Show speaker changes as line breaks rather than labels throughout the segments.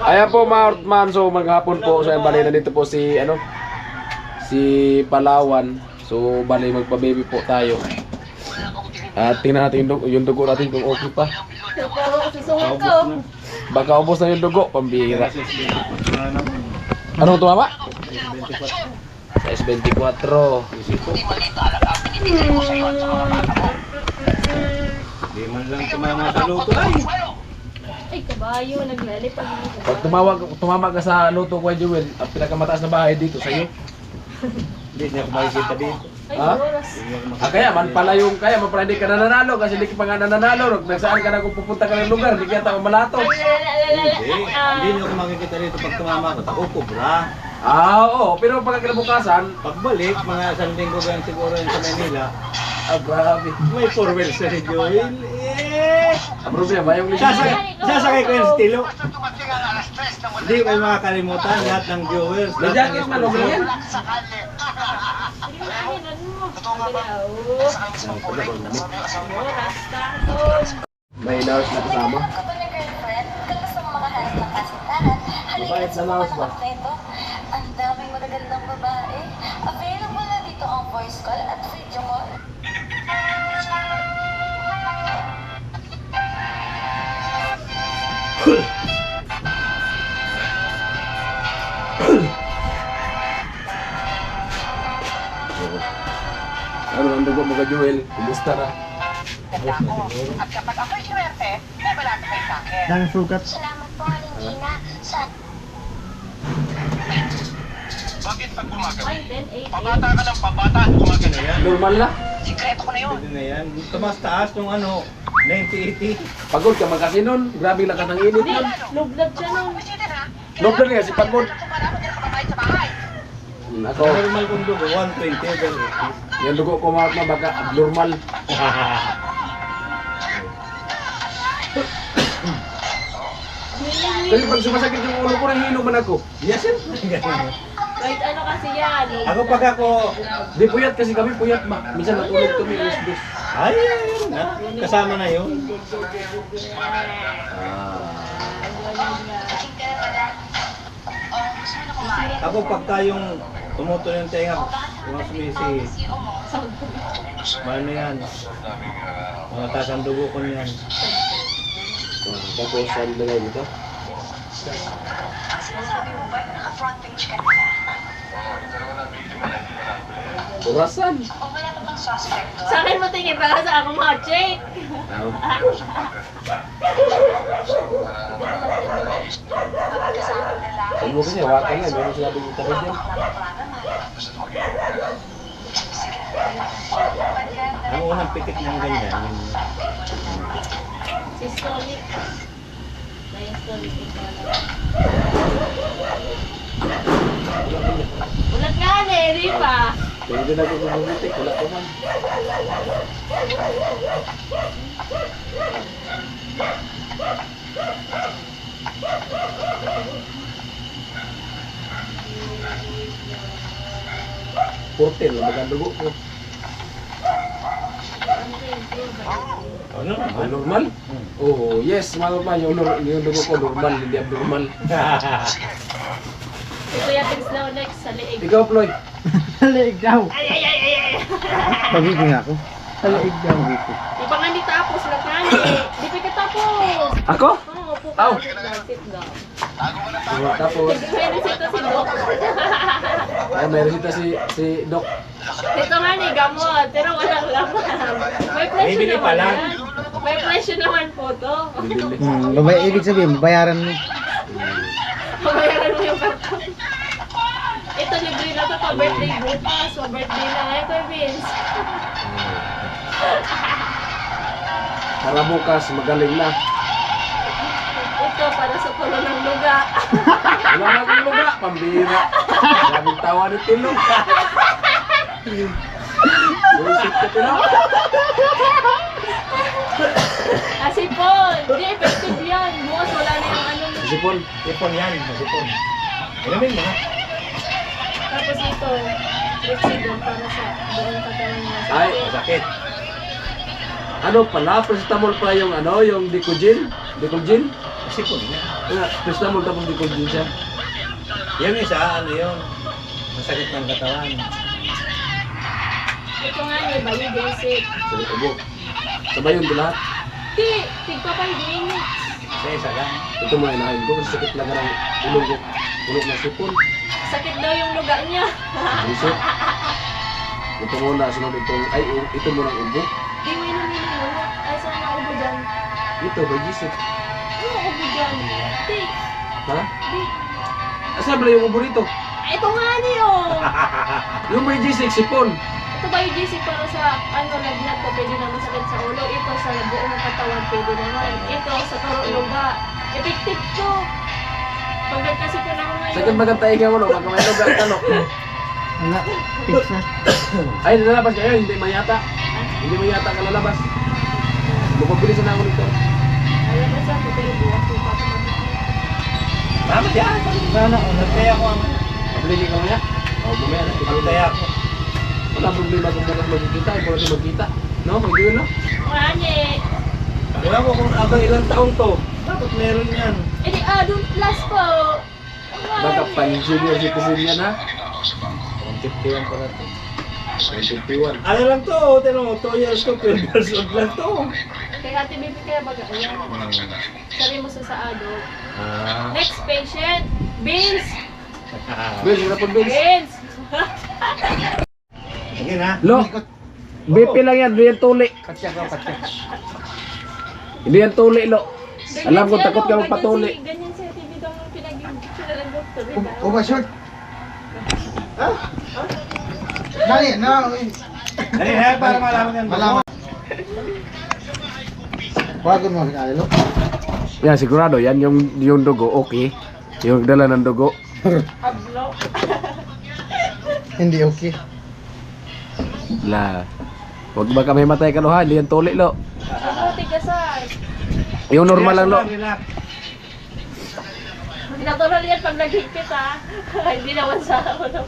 Ayan po mga Ortman, so maghapon po. So bali na dito po si Palawan. So bali magpa-baby po tayo. At tingnan natin yung dugo natin kung okay pa.
Susunod ko.
Baka ubos na yung dugo, pambihira. Anong tumama? Sa S24.
Di man lang tumama sa luto ay.
Ay, kabayo, naglalipag.
Pag tumama ka sa luto ko, Jewel, ang pinakamataas na bahay dito sa'yo.
Hindi niya kumakita dito.
Ay,
Ha?
oras.
Kaya man pala hindi ka nananalo kasi hindi ka pa nga nananalo. Nagsaan ka na kung pupunta ka ng lugar, hindi ka tayo malato.
Hindi niyo ako makikita dito pag tumama ako. Ako kubra.
Oo, pero pagka kinabukasan,
Pagbalik, mga isang linggo ganyan siguro yun sa Manila,
grabe.
may 4 wheels na si Joel.
Ang problema, yung
Sasakay ko yung estilo. Hindi kayo makakalimutan lahat ng viewers.
May jacket man, huwag lang yan. May nurse na kasama. Mabait na nurse ba?
Ang daming magagandang babae. Available na dito ang voice call at video call.
Ano ang dugo mo ka, Joel? Kumusta na?
Ganda ako. At kapag ako'y swerte, may malapit kayo sa akin.
Dami sugat.
Salamat po, Alingina. Sa
Bakit pag gumagano?
Ay, 10, 8,
Pabata ka ng pabata, gumagano yan.
Normal na.
sikreto ko na yun.
Pwede na yan. Tumas taas nung ano, 90-80.
Pagod ka magkasinon. Grabe lakas ng init nun.
Lublab siya nun.
Bisita na.
Normal nga si Pagod.
Kung marami din nakababayad sa bahay.
Ako,
Normal kong dugo, 120 pero
yung dugo ko mga baka abnormal. Kasi pag sumasakit yung ulo ko, nahihilo man ako.
Yes, siyempre. Ganun.
Kahit ano kasi yan.
Ako pag ako,
Di puyat kasi kami, puyat ba? Minsan natulog kami, alas 2.
ay, ayun na. Kasama na yun. Ako pagka yung tumutol yung tenga ko, yung sumisi, ano yan, mga taas ang dugo ko niyan.
Tapos, saan nilagay dito?
Sinasabi mo ba na naka-front page ka nila?
Orasan.
O wala pa bang suspect doon?
Sa akin mo tingin para sa akong mga check.
Kasama ng lalaki.
Sabi mo kasi, hawakan nga, meron sila dito tabi dyan.
Ang unang pitik ng ganyan, yung
Si Stolic. Dahil Stolic yung pala. Ulat nga di pa.
Pwede na ako bumutik, wala ko man. Portel, magang dugo ko.
ano?
Ah, normal? Oo, yes, normal. Yung dugo ko normal, hindi abnormal.
Ito yung text daw next sa liig.
Ikaw, Floyd.
Leeg daw.
Ay, ay, ay, ay, ay.
Pagiging ako. Leeg daw.
Di pa nga di tapos, lakani. Di pa ka tapos.
Ako?
Oo, upo
Aw.
ka. Sit down.
Tapos,
May resita si Doc.
ay, may resita si Doc.
Ito nga ni gamot, pero walang laman. May presyo
Bibili pa
naman
lang.
yan. May presyo naman po to.
Bibili.
Ibig sabihin, bayaran mo.
Pabayaran mo yung karton. Ito, libre na to pa-birthday bukas. So, birthday na ngayon, Kuya Vince.
Para bukas, magaling na.
Ito, para sa tulo ng luga.
Wala na akong luga, pambira. Maraming tawa ni Tilo. Bullshit ka, Tilo.
Asipon! Hindi, effective yan. Bukas wala na yung ano.
Sipon.
Sipon yan, sipon. Ilamin mo ha.
Tapos ito, Rexidol para sa buong katawan niya.
Ay,
Sakit.
Ano pala, paracetamol pa yung ano, yung Decogil? Decogil?
Sipon niya.
Nga, pristamol tapos di din siya.
Yung isa, ano yun? Masakit ng katawan.
Ito nga ni Bayo Basic.
Sa ubo. Sabay yun lahat.
Tigpa 5 minutes.
Isa lang.
Ito mga inahin ko kasi sakit lang ng ulong ko. Ulong na sipon.
Sakit daw yung luga niya.
Isip. Ito muna, sunod itong, ay, ito muna ang ubo.
Di mo inumin mo. Ay, saan ang ubo dyan?
Ito, Bagisip.
Ano ubo dyan? Di.
Ha?
Di.
Asa ba yung ubo rito?
Ito nga niyo.
Yung Bagisip, sipon.
Ito ba yung GC para sa lagnat ko, pwede naman sakit sa ulo. Ito sa buong katawan, pwede naman. Ito sa taro luga. Effective to. Pag nagkasipon ako ngayon.
Sakit ba kang tainga mo, no? Baka may lugar ka, no?
Wala, fix na.
Ay, lalabas kayo, hindi mayata. Hindi mayata ka lalabas. Mapabilisan na ako nito.
Alam mo sa pero buwas ko pa
Tama yan.
Sana,
Nagtaya ko ang
Pabiligi ka maya? O, mamaya na.
Nagtaya ko.
Wala problema kung bukas magkikita, importante magkita. No? May yun, no?
Mani.
Ewan ko kung abang ilang taon to. Dapat meron yan.
Eh di adult plus po.
Baka pan-junior citizen yan, ha?
51 pa natin.
51.
Ano lang to? Tinong mo, 2 years ko, 12 years old lang to.
Kaya Ate Bibi kaya baga ayan. Sabi mo sa adult.
Ah.
Next patient, Vince.
Bill, sila po, Bill.
Vince.
Sige na.
Lo, BP lang yan, hindi yan tuli. Hindi yan tuli, lo. Alam ko, takot ka magpatuli.
Ganyan si Ate Bibi daw ang pinag-sila ng doktor. di ba?
Overshot. Dali, na.
Dali na, para malaman yan.
Malaman. Wagon mo, kinalilo.
Yan, sigurado, yan yung dugo, okay. Yung dala ng dugo.
Pablo.
Hindi okay.
La. Huwag ba kami matay ka, lo, ha? Hindi yan tuli, lo.
Mabuti ka sa.
Yung normal lang, lo.
Relax.
Natural yan pag naghigpit ha. Hindi naman sa ano.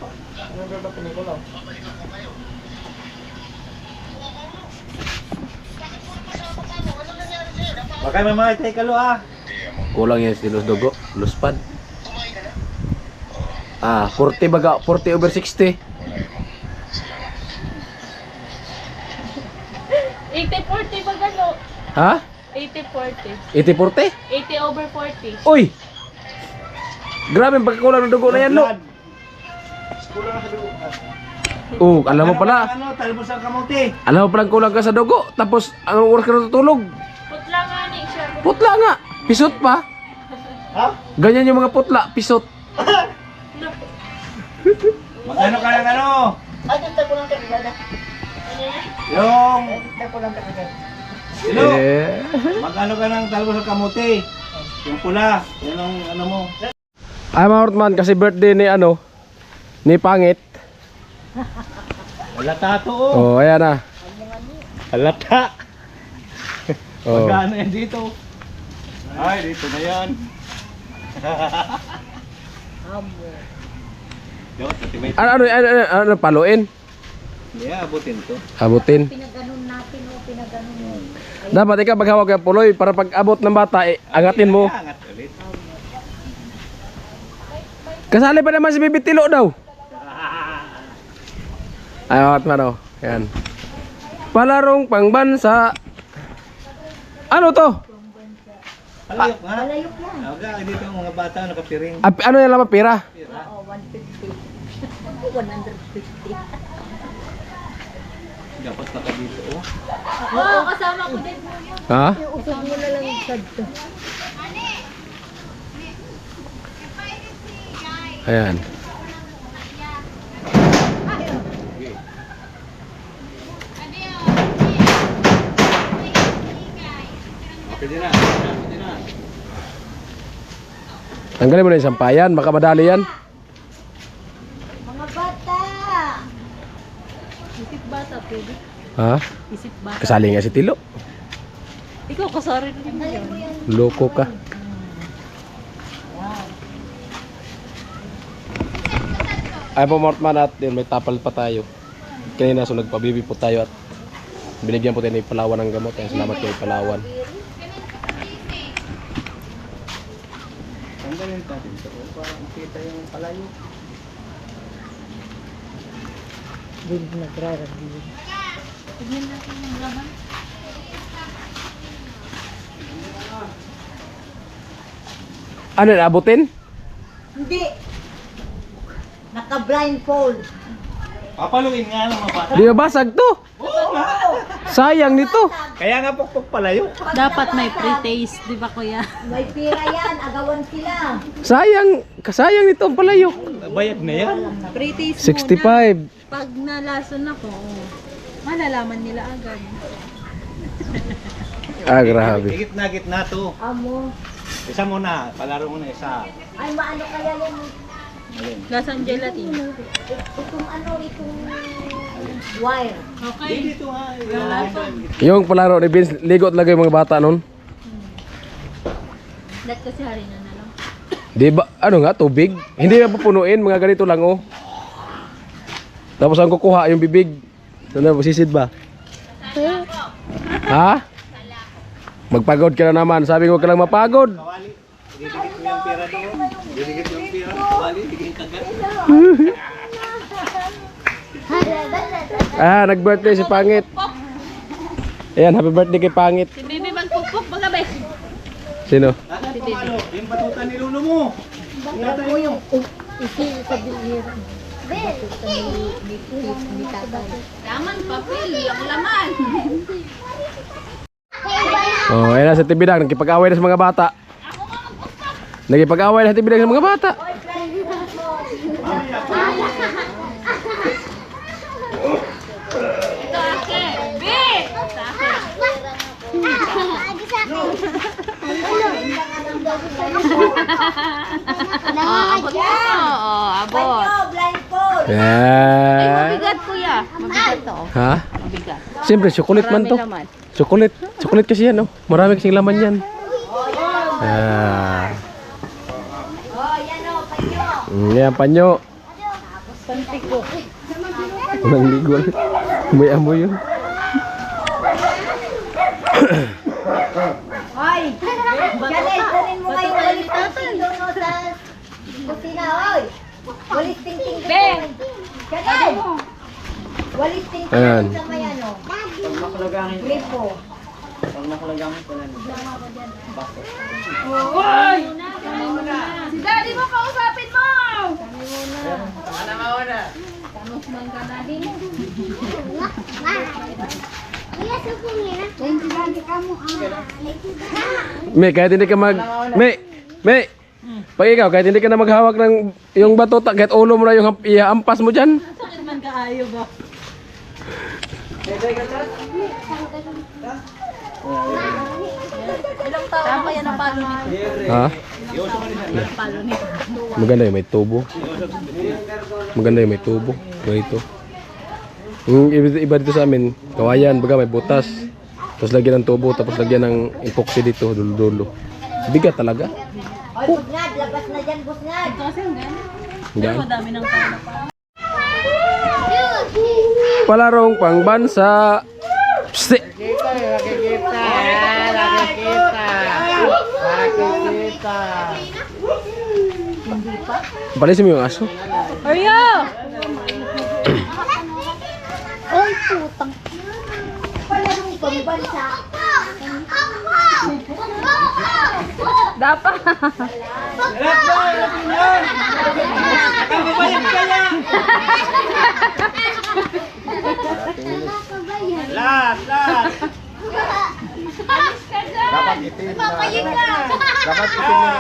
Baka may mga itay kalo ah.
Kulang yan si Los Dugo, Luspad. 40 baga, 40 over 60.
80-40 ba gano?
Ha?
80-40.
80-40?
80 over 40.
Uy! Grabe ang pagkakulang ng dugo na yan, lo. Alam mo pala.
Ano, talbos ang kamuti.
Alam mo pala kulang ka sa dugo. Tapos, ang oras ka natutulog.
Putla nga ni siya.
Putla nga. Pisot pa.
Ha?
Ganyan yung mga putla. Pisot.
Magkano ka ng ano?
Ay, ganda ko lang kagada.
Yung... Hello?
Eh.
Magkano ka ng talbos ang kamuti? Yung pula. Yan ang ano mo.
Ay, mga Hortman, kasi birthday ni ni Pangit.
Halata to oh.
Oh, ayan na.
Halata.
Oh.
Magkano yan dito? Ay, dito na yan.
Ano, paluin?
Yeah, abutin to.
Abutin. Dapat ikaw maghawak ng puloy para pag abot ng bata, angatin mo.
Angat ulit.
Kasali pa naman si Bibitilo daw. Ay, Hortman, oh. Ayan. Palarong pangbansa. Ano to?
Palayok nga. Palayok yan. Okay, dito ang mga bata nakapiring.
Ano yung laman pira?
Oo, 150. 150.
Dapat naka dito oh.
Oo, kasama ko din.
Ha?
Usog mo na lang yung sadto.
Ayan.
Pwede na. Pwede na.
Tanggalin mo na yung sampayan, baka madali yan.
Mga bata!
Isip bata, pwede.
Ha?
Isip bata.
Kasali nga si Tilo.
Ikaw, kasari rin mo yan.
Loko ka. Ay po, Mortman, at yun, may tapal pa tayo. Kanina so nagpabibi po tayo at binigyan po tayo ni Palawan ng gamot. Kaya salamat kay Palawan.
Tanggalin natin ito para makita yung palayo.
Hindi nagrarabi.
Tignan natin yung laman.
Ano, abutin?
Hindi. Naka-blindfold.
Papaluin nga ng mga bata.
Di ba basag to? Sayang nito.
Kaya nga pukpok palayo.
Dapat may pre-taste, di ba kuya?
May pira yan. Agawan sila.
Sayang nito ang palayo.
Bayad na yan.
Pre-taste
65.
Pag nalason ako, malalaman nila agad.
Ah, grabe.
Higit na gitna to.
Amo.
Isa muna, palaro muna isa.
Ay, maano kaya yan?
Ayun.
Lasang gelatin.
Itong ano, itong wire.
Okay.
Dito nga.
Yung palaro ni Vince, ligo talaga yung mga bata nun.
Dahil kasi hari na lang.
Di ba, ano nga, tubig? Hindi na pupunuin, mga ganito lang oh. Tapos ang kukuha yung bibig. Ano, sisid ba? Ha? Magpagod ka na naman. Sabi ko ka lang mapagod.
Kawali. Didikit mo yung pera doon. Didikit yung pera. Kawali, diging kagat.
Ah, nag-birthday si Pangit. Ayan, happy birthday kay Pangit.
Si Bibi magpupok magabi.
Sino?
Asan pumalo? Yung batutan ni Lolo mo.
Hirap mo yung isi sa bilhir. Ni tatay.
Laman, papel, ang laman.
Oh, ayan na sa Tibidang. Nagkipag-away na sa mga bata. Nagkipag-away na sa Tibidang sa mga bata.
Ito ake. Bi! Sa akin. Abot ito. Abot.
Banyo, blindfold.
Ay,
Yan.
mabigat kuya. Mabigat to.
Ha?
Mabigat.
Siyempre, chocolate man to.
Marami laman.
Chocolate. Chocolate kasi yan, oh. Marami kasing laman yan. Ah.
Oh, yan o, panyo.
Yan, panyo.
Pantiko.
Walang ligo. May amoy yun.
Hoy! Janel, kunin mo nga yung walis tingting doon o sa kusina, hoy! Walis tingting doon.
Be!
Janel! Walis tingting
Ayan.
doon sa may ano. Gripo.
Si daddy mo, kausapin mo!
May, kahit hindi ka mag... May! Pag ikaw, kahit hindi ka na maghawak ng yung batuta, kahit ulo mo na yung iampas mo dyan.
Sakit man kaayo ba? Ilang taon pa yan ang palo nito?
Ha?
Palo nito.
Maganda yung may tubo. Maganda yung may tubo. Ganito. Yung iba dito sa amin, kawayan, baga may butas. Tapos lagyan ng tubo, tapos lagyan ng epoxy dito, dulo-dulo. Bigat talaga.
Hoy, Busngad, labas na dyan, Busngad.
Ito kasi ang gano'n.
Yan.
Madami ng palo pa.
Palarong pangbansa. Psti! Palisin mo yung aso.
Aryo!
Oy, putang. Palarong pambansa.
Dapat.
Last!
Dapat itin na. Dapat itin na.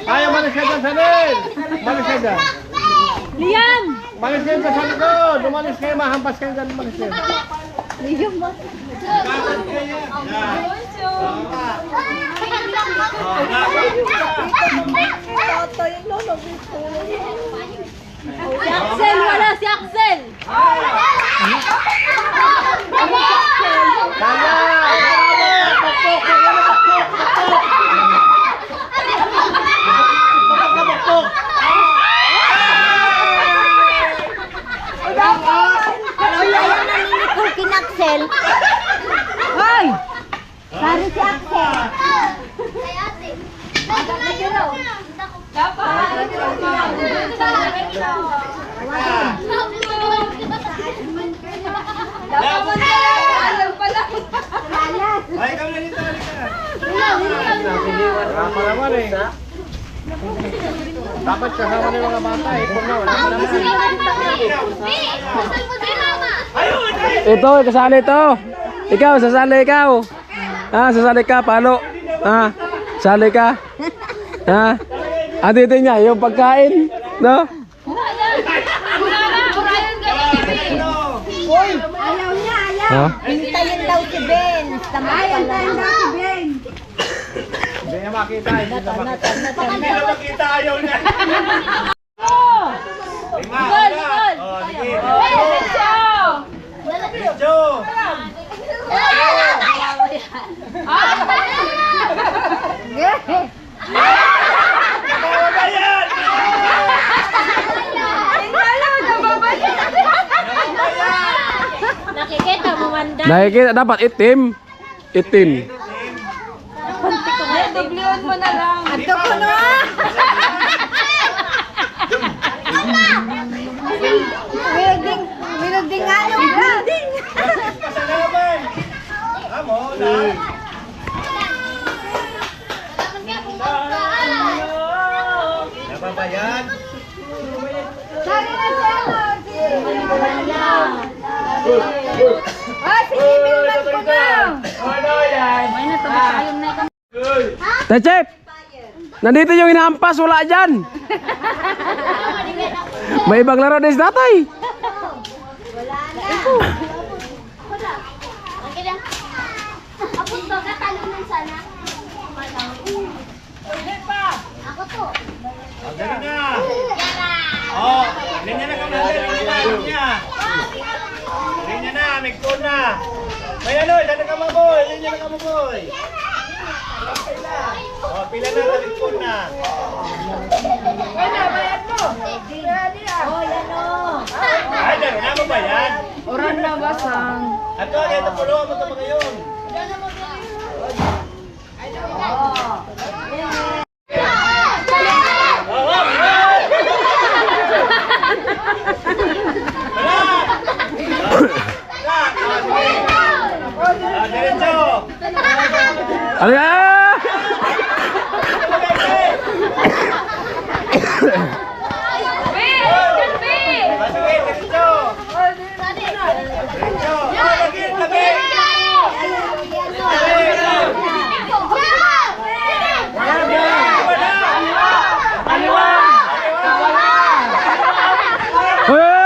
Ayaw, malis ka dyan, Sanel! Malis ka dyan.
Liam!
Malis ka dyan sa likod. Umalis kayo, mahampas kayo dyan. Malis kayo.
Si Axel! Wala si Axel!
Nicole kinaksel. Hoy! Pare si Axel. Agad na yun o.
Ay, ikaw na dito, halika.
Para naman eh. Dapat kasama na yung mga bata eh. Kung na, wala ka naman.
Ito, kasali ito. Ikaw, sasali ikaw. Sasali ka, palo. Sasali ka. Dito niya, yung pagkain. No?
Ayaw niya, ayaw. Hintayin daw si Ben. Ayaw daw si Ben.
Hindi niya makita eh.
Hindi na makita, ayaw na. Lima,
Gol,
una.
gol.
Oh, sige.
Diretso.
Diretso. Nababayan!
Nakikita mo manda.
Nakikita, dapat itim. Itim.
Dublion mo na lang.
Ato ko na. Wielding nga yung wielding.
Pasa na naman. Amo, na. Nababayan?
Sabi na siya. Si Emil man ko na.
Tachep! Nandito yung inaampas, wala dyan. May ibang laro din si tatay.
Ako to, katalunan sana. Ako to.
Oh, dali na. Oh, linya na kami. Linya. Linya na, may kon na. May ano, dali ka maboy. Linya na ka maboy. Oh, pila na, dali kon na. Ay, dali na mo ba yan?
Oran na basang.
Ato, ito pulo mo ito mga yun. Diretso!
Ano yan?
Sige, diretso! Diretso! Oh, lagi, lagi!
Hoy!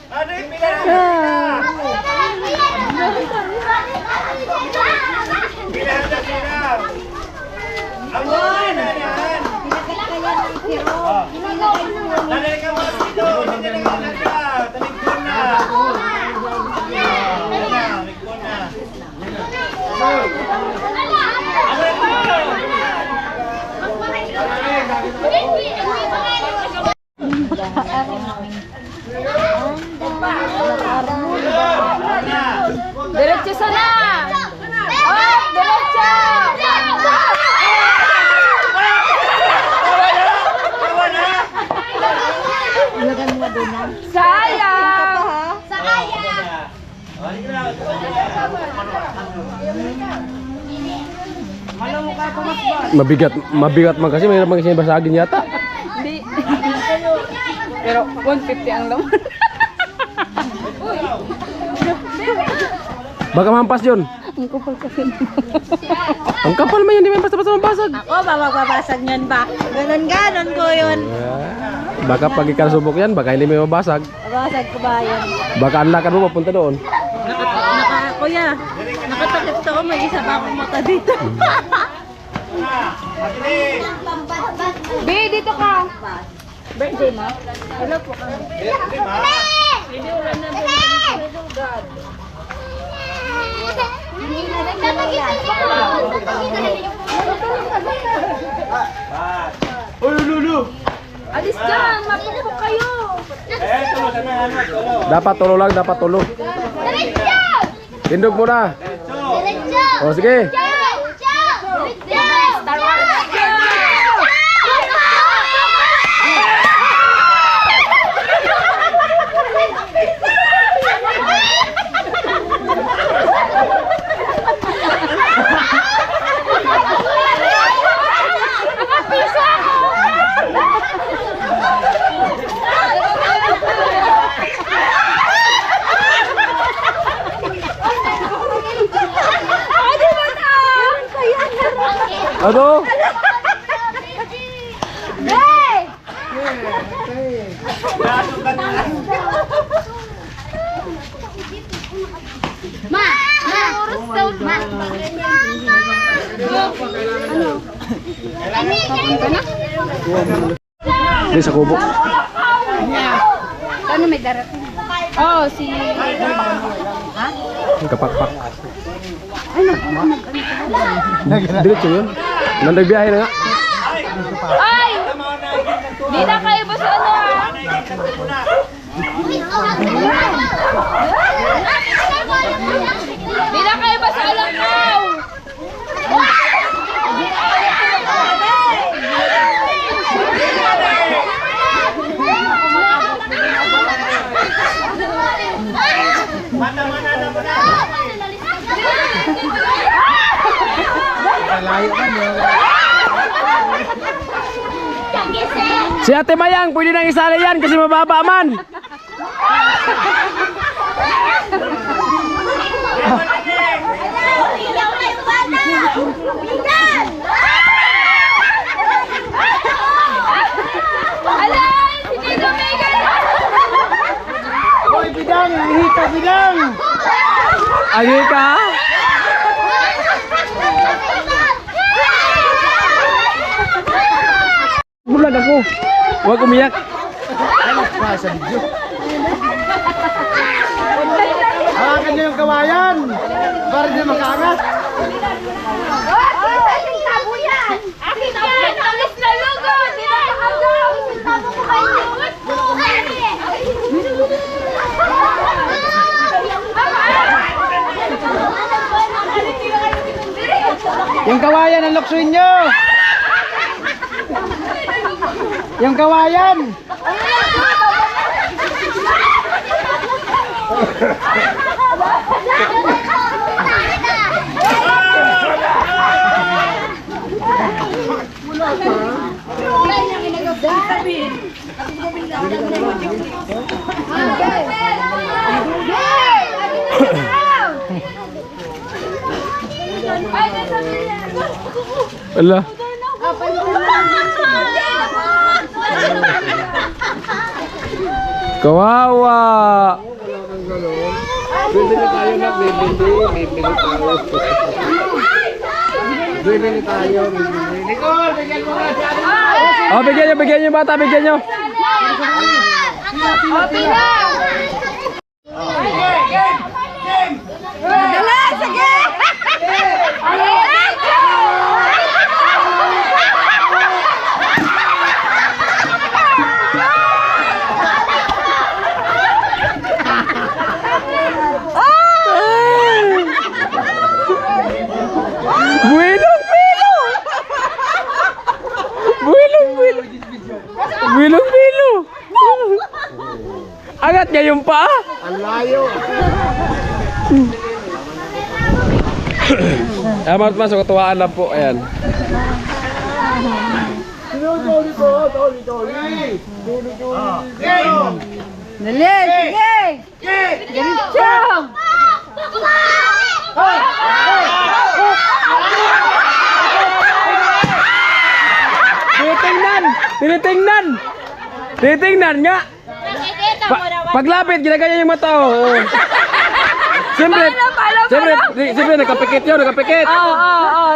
Ano yung pila na? Pila na, pila! Ang mga na yan! Dali ka mga dito! Dali ka mga dito! Talikon na! Ayan na, talikon na! Ano
Diretso sana. Oh, diretso. Sayang.
Mabigat man kasi, mayroon man kasi basagin yata.
Hindi. Pero 150 ang laman.
Baka mampas yun.
Ang kupal kasi.
Ang kapal man yun, di man basta-basta mabasag.
Ako, bababasag niyan ba? Ganon ko yun.
Baka pag ikalsubok yan, baka hindi may mabasag.
Babasag ko ba yan?
Baka anlakan mo papunta doon.
Kuya, nakatakip ako, may isa pa akong mata dito.
B, dito ka. Birthday mo? Hello po ka. Hindi wala na birthday.
Uy, lulu!
Alis dyan, mapukpok kayo.
Tulo, sana, tulo.
Dapat tulo lang, dapat tulo. Tindog mo na. Oh, sige.
Star Wars.
Ano? Hindi sa kubo.
Ano may darating? Oh, si...
Ang kapakpak. Diretso yun. Nandagbiyahe na nga.
Ay! Di na kayo ba sa ano ah? Di na kayo ba sa Alangkaw?
Si Ate Mayang, pwede nang isali yan kasi mababa man.
Alay! Si Tito Mega!
Hoy, bidang! Hita, bidang!
Agi ka? Bulag ako. Huwag umiyak.
Sa video. Hawakan niyo yung kawayan! Para di makaangat!
Akin yan! Alis na lugod! Di na agaw! Tama mo kayo!
Yung kawayan ang luksuin nyo! Yung kawayan!
Ala. Kawawa.
Bibili tayo na, bibili tayo. Bibili tayo, bibili. Nicole, bigyan mo na siya.
Oh, bigyan niyo bata, bigyan niyo.
Okay na! Dala! Sige!
Bilong-bilo. Angat niya yung paa.
Ang layo.
Masuk ketuaan lang po. Ayan.
Dali! Sige! Ganito!
Titingnan nga. Paglapit, ginaganyan yung mata. Oh. Siyempre, nakapikit yun, nakapikit.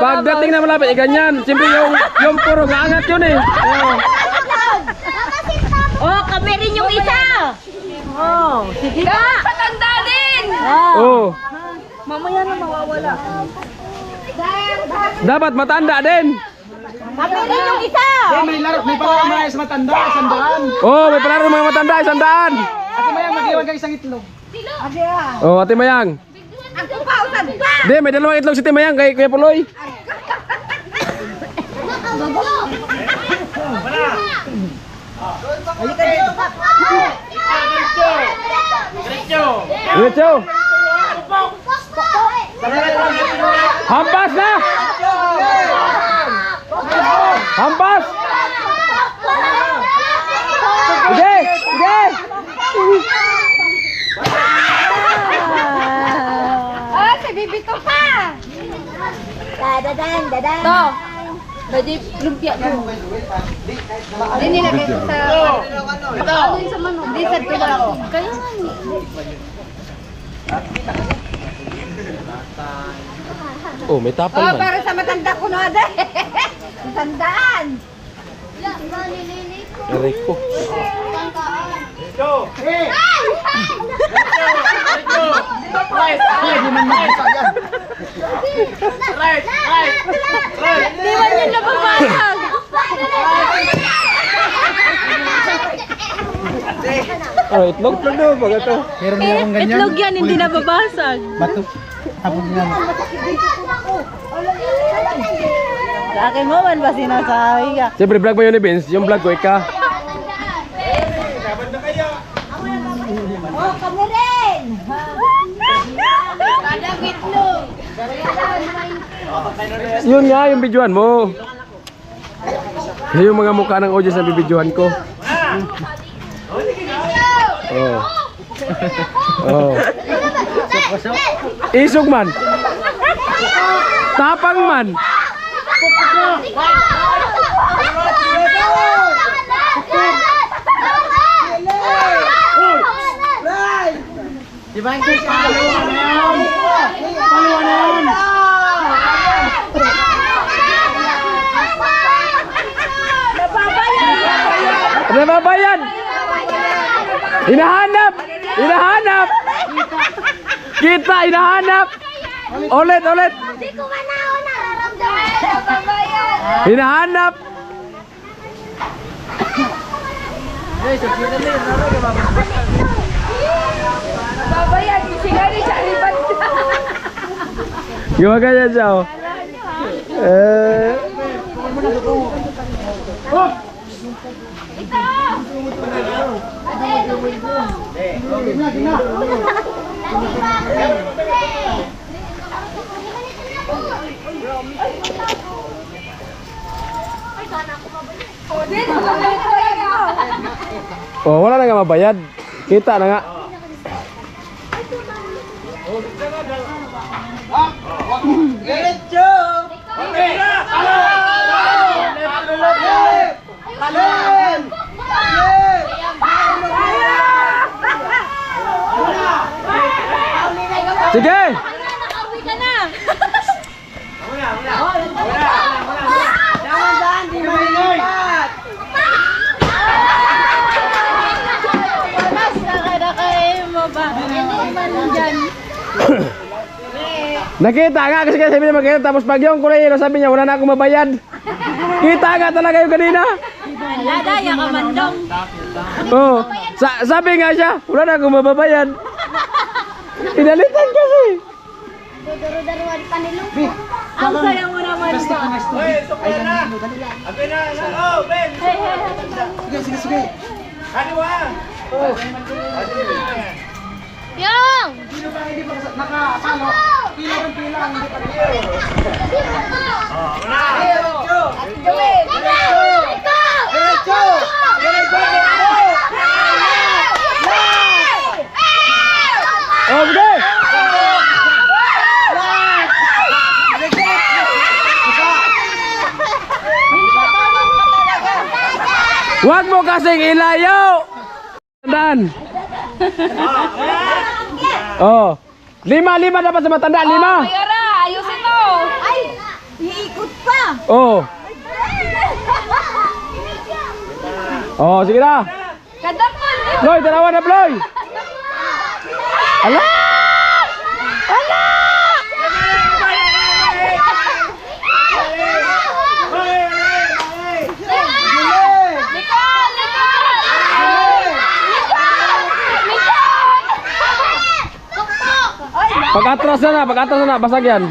Pagdating na malapit, ganyan. Siyempre yung puro, naangat yun eh.
Oh, kami rin yung isa. Oh, sige ka.
Patanda din!
Oh.
Mamaya na mawawala.
Dapat matanda din.
Kami rin yung isa.
May laro, may pala sa matanda, 100.
Oh, may palaro mga matanda, 100.
Ate Mayang, mag-iwan ka isang itlog.
Oh, Ate Mayang.
Ako pa, usad pa.
Hindi, may dalawang itlog si Timayang kay Kuya Puloy. Diretso. Hampas na. Hampas. Sige, sige.
Ah, si Bibito pa! Dadadan, dadan.
To. Pwede lumpia mo.
Hindi nilagay ko sa... Ano yung sa manok? Hindi sa tuwa.
Kaya nga ni.
Oh, may tapal
Oh,
man.
para sa matanda ko na ade. Tandaan.
Aray ko.
Di ba niya nababasag?
Ano, itlog? Itlog daw, baga to.
Meron niya akong ganyan.
Itlog yan, hindi nababasag.
Bato. Tapos nga.
Sa akin mo man ba sinasabi ka?
Siyempre, vlog mo yun ni Vince. Yung vlog ko, ika.
Oh, kami rin!
Yun nga, yung videohan mo. Yun yung mga mukha ng audience na bibidyohan ko. Oh. Oh. Isog man. Tapang man.
Di ba yung paluwa na yun? Paluwa na yun!
Nababayan! Hinahanap! Hinahanap! Kita, hinahanap! Ulit, ulit!
Hindi ko manaw na nararamdaman.
Hinahanap!
Babayan, singali siya lipat.
Gumagaya siya, oh. Oh, wala na nga mabayad. Kita na nga. Sige!
Nakauwi ka na.
Dahan-dahan, di mailipat!
Nakita nga kasi sabi niya magkita tapos pag yung kulay sabi niya wala na akong mabayad. Kita nga talaga yung kanina.
Ladaya ka mandong.
Oh, sabi nga siya wala na akong mababayad. Pinalitan kasi.
Duduro-daruan pa nilo.
Ang saya mo naman ba?
Hoy, sukla na. Abi na. Oh, Ben.
Sige, sige, sige.
Ano ba?
Yung!
Nakapalo. Pila ng pila. Hindi pa rin.
Gawin!
Diretso! Diretso!
Oh, sige. Huwag mo kasing ilayo. Dan. Oh. Lima dapat sa matanda, lima.
Yara, ayusin mo!
Ay! Iikot pa!
Oh. Oh, sige na.
Kadapon!
Bloy, tarawan na, Bloy. Ala!
Ay!
Pag-atras na, basag yan.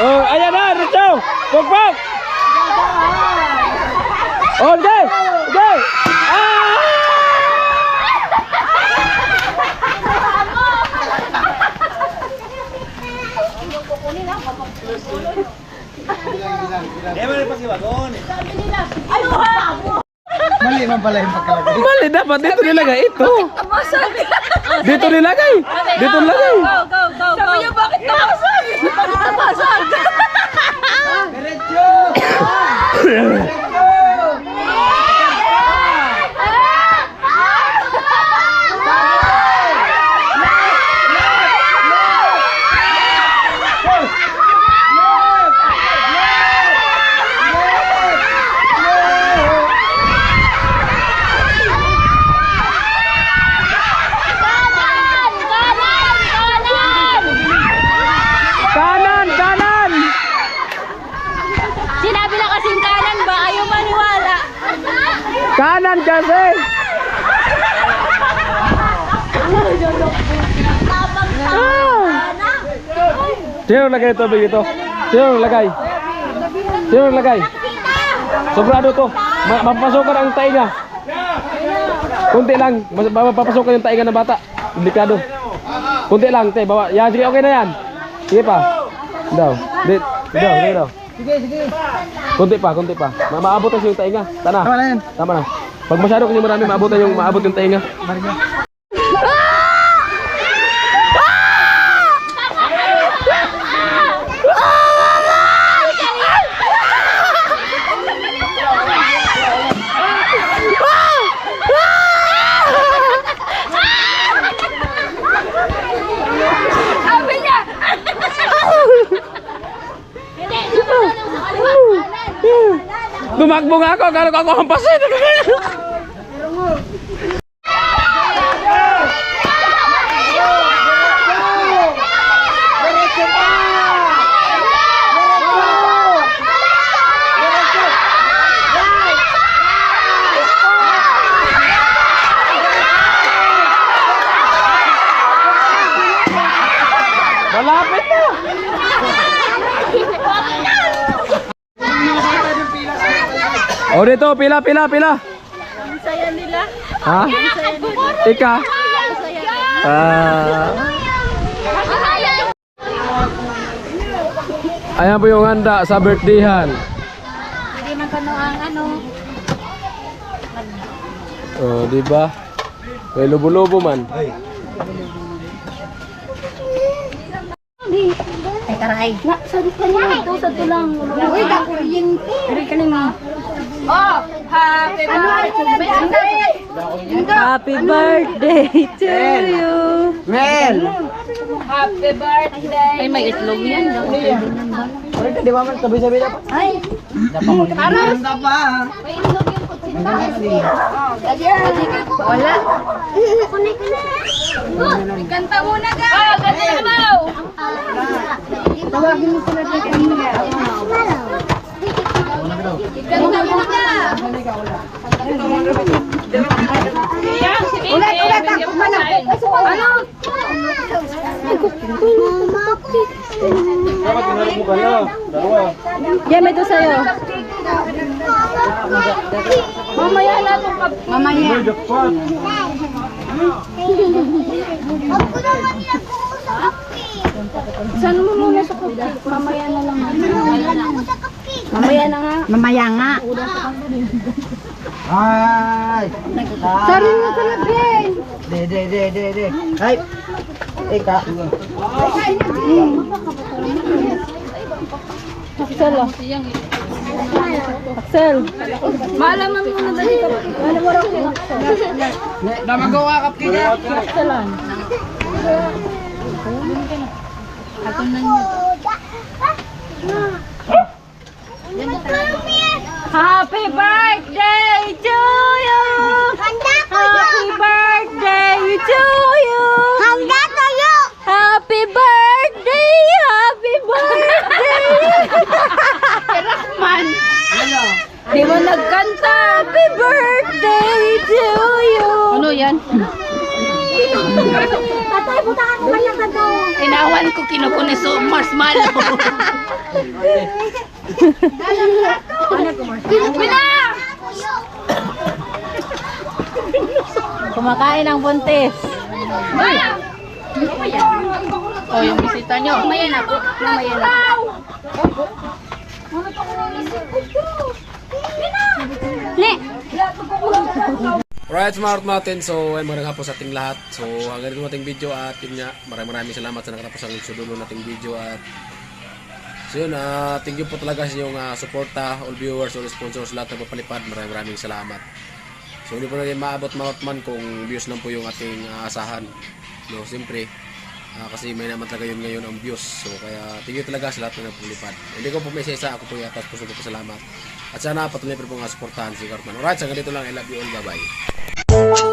Oh, ayan na, Richo! Pugpug! Oh, okay! Okay! Ah!
Mali man pala yung pagkalagay.
Mali, dapat dito nilagay ito. Dito nilagay. Dito nilagay.
Sabi niya, bakit nabasag? Bakit nabasag?
Diretso!
Kanan, kanan!
Sinabi na kasing kanan ba? Ayaw maniwala.
Kanan kasi! Sino lagay ito, ito? Sino lagay? Sino lagay? Sobrado to. Mapapasokan ang tainga. Kunti lang. Mapapasokan yung tainga ng bata. Delikado. Kunti lang, te. Bawa. Yan, sige, okay na yan. Sige pa. Daw. Daw.
Sige, sige.
Kunti pa. Maabot na yung tainga. Tama
Tama na yan.
Tama na. Pag masyado kasi marami, maabot yung tainga.
Marga.
Sabi niya!
Tumakbo nga ako. Akala ko ako hampasin. Malapit na. Oh, dito, pila.
Ang saya nila.
Ha? Ika? Ayan po yung handa sa birthdayhan.
Hindi man kano ang ano.
Oh, di ba? May lubo-lubo man.
Ay, karay.
Nga, sabi ka niya ito sa tulang.
Uy, kuryente.
Dari ka naman. Oh, happy birthday!
Happy birthday to you.
Mel!
Happy birthday! Ay, may itlog yan.
Pwede, di ba man sabi-sabi dapat?
Ay,
Ganda pa.
May itlog yung kutsi.
wala.
Kanta muna ka! Oh, kanta na mo!
Tawagin mo sila dito.
Kanta muna ka! Ulat! Ako pa na! Ano?
Dapat tinarap mo kayo. Dalawa.
Yan, may ito sa'yo. Mamaya na itong kap... Mamaya.
Jackpot.
Saan mo muna sa cupcake? Mamaya na lang. Mamaya na nga.
Mamaya nga.
Ay!
Sorry mo sa labin.
De. Ay! Ika.
Axel, oh. Axel. Malaman mo na dali ka. Ano mo rin yung Axel?
Namagawa ka kaya.
Axelan. Happy birthday to you! Happy birthday to you! Happy birthday! Happy birthday! Rahman! Di mo nagkanta! Happy birthday to you! Ano yan?
Tatay, butakan mo kanyang kanta.
Inawan ko kinukunin sa marshmallow. Kumakain ang buntis. Oh, yung bisita nyo. Mamaya na po. Mamaya na po.
Alright, smart natin. So, ay magandang hapon sa ating lahat. So, hanggang dito ating video at yun nga, maraming salamat sa nakatapos ang sudulo nating video at so yun, thank you po talaga sa inyong suporta, all viewers, all sponsors, lahat na papalipad. Maraming salamat. So, hindi po natin maabot man kung views lang po yung ating asahan. No, siyempre, kasi may naman talaga yun ngayon ang views. So, kaya thank you talaga sa lahat na napalipad. Hindi ko po may isa, ako po yatas, puso po salamat. At sana patuloy po nga suportahan si Cartman. Alright, hanggang dito lang. I love you all. Bye-bye.